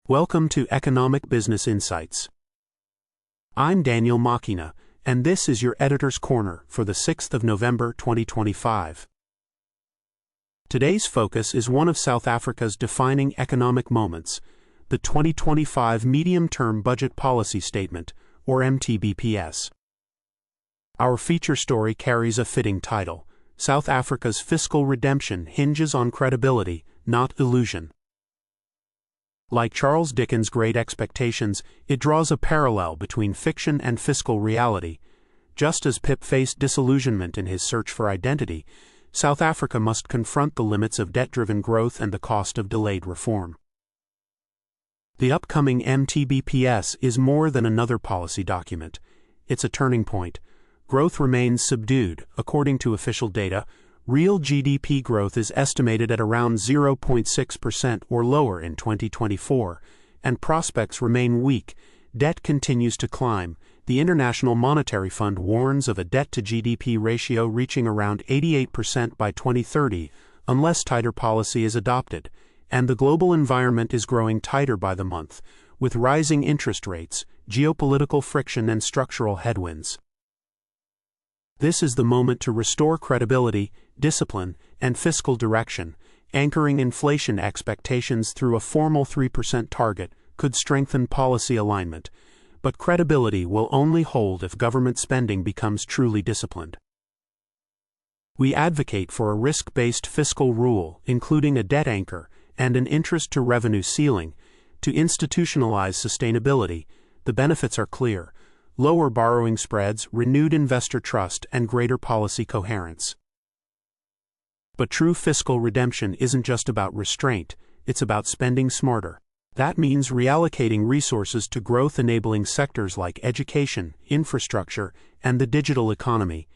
Welcome to Economic Business Insights. I'm Daniel Machina, and this is your Editor's Corner for the 6th of November 2025. Today's focus is one of South Africa's defining economic moments, the 2025 Medium-Term Budget Policy Statement, or MTBPS. Our feature story carries a fitting title: South Africa's Fiscal Redemption Hinges on Credibility, Not Illusion. Like Charles Dickens' Great Expectations, it draws a parallel between fiction and fiscal reality. Just as Pip faced disillusionment in his search for identity, South Africa must confront the limits of debt-driven growth and the cost of delayed reform. The upcoming MTBPS is more than another policy document. It's a turning point. Growth remains subdued. According to official data, real GDP growth is estimated at around 0.6% or lower in 2024, and prospects remain weak. Debt continues to climb. The International Monetary Fund warns of a debt-to-GDP ratio reaching around 88% by 2030, unless tighter policy is adopted. And the global environment is growing tighter by the month, with rising interest rates, geopolitical friction, and structural headwinds. This is the moment to restore credibility, discipline, and fiscal direction. Anchoring inflation expectations through a formal 3% target could strengthen policy alignment, but credibility will only hold if government spending becomes truly disciplined. We advocate for a risk-based fiscal rule, including a debt anchor and an interest-to-revenue ceiling, to institutionalize sustainability. The benefits are clear: lower borrowing spreads, renewed investor trust, and greater policy coherence. But true fiscal redemption isn't just about restraint, it's about spending smarter. That means reallocating resources to growth-enabling sectors like education, infrastructure, and the digital economy,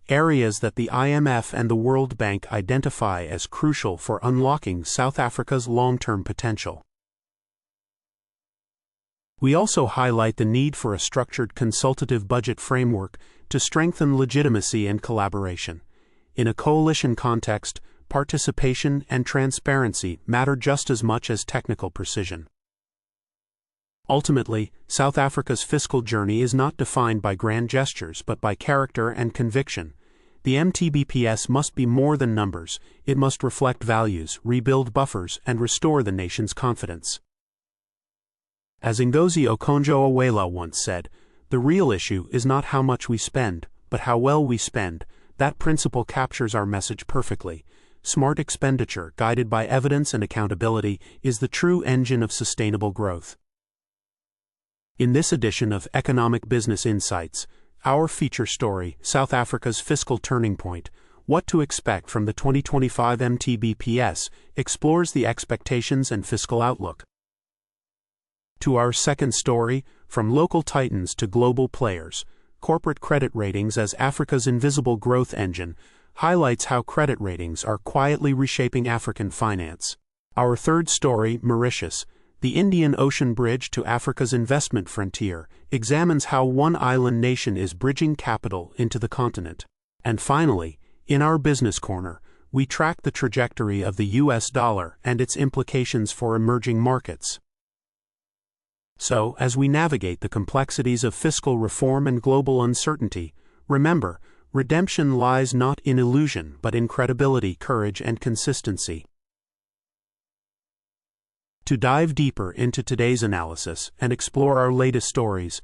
areas that the IMF and the World Bank identify as crucial for unlocking South Africa's long-term potential. We also highlight the need for a structured consultative budget framework to strengthen legitimacy and collaboration. In a coalition context, participation and transparency matter just as much as technical precision. Ultimately, South Africa's fiscal journey is not defined by grand gestures but by character and conviction. The MTBPS must be more than numbers. It must reflect values, rebuild buffers, and restore the nation's confidence. As Ngozi Okonjo-Iweala once said, "The real issue is not how much we spend, but how well we spend." That principle captures our message perfectly. Smart expenditure, guided by evidence and accountability, is the true engine of sustainable growth. In this edition of Economic Business Insights, our feature story, South Africa's Fiscal Turning Point, What to Expect from the 2025 MTBPS, explores the expectations and fiscal outlook. To our second story, From Local Titans to Global Players, Corporate Credit Ratings as Africa's Invisible Growth Engine, highlights how credit ratings are quietly reshaping African finance. Our third story, Mauritius, the Indian Ocean Bridge to Africa's Investment Frontier, examines how one island nation is bridging capital into the continent. And finally, in our Business Corner, we track the trajectory of the US dollar and its implications for emerging markets. So, as we navigate the complexities of fiscal reform and global uncertainty, remember, redemption lies not in illusion but in credibility, courage, and consistency. To dive deeper into today's analysis and explore our latest stories,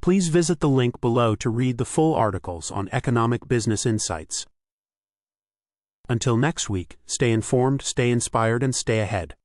please visit the link below to read the full articles on Economic Business Insights. Until next week, stay informed, stay inspired, and stay ahead.